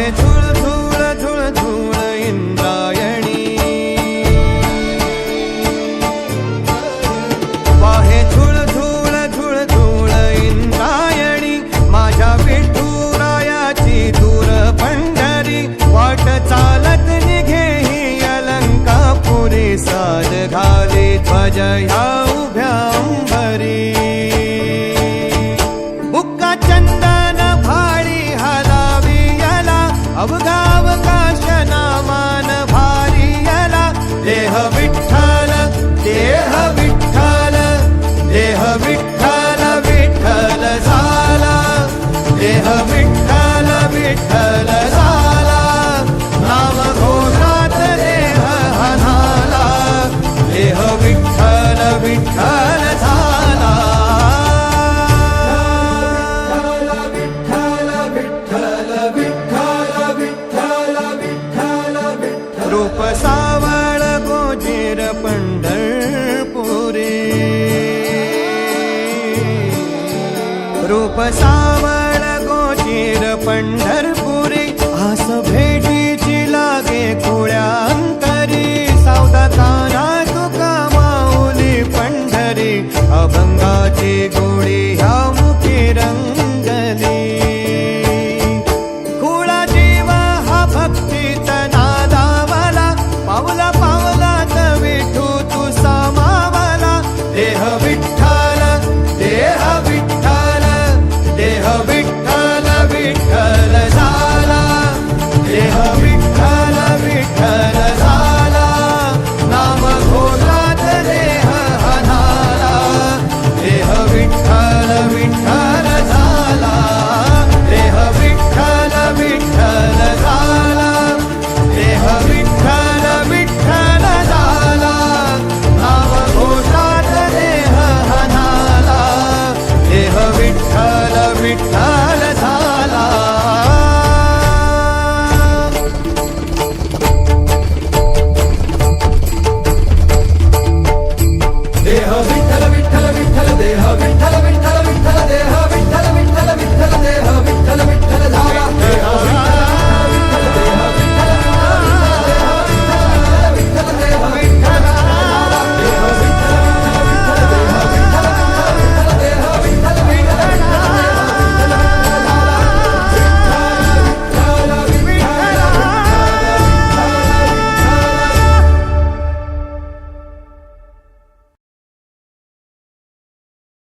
वाहे झुळ झुळ झुळ झुळ इंद्रायणी, वाहे झुळ झुळ झुळ झुळ इंद्रायणी, माझ्या विठुरायाची दूर पंढरी, वाट चालत निघे ही अलंकापुरी, साज घाली ध्वज ह्या उभ्या अंबरी, बुक्का चंदन भारी हलावी याला, अवघावकाश नामान भारी याला, देह विठ्ठल देह विठ्ठल देह विठ्ठल विठ्ठल झाला, देह विठ्ठल विठ्ठल झाला, नाम घोषात देह हनाला, देह विठ्ठल विठ्ठल झाला, रूप सावळ गोजीर पंढरपुरी, रूप सावळ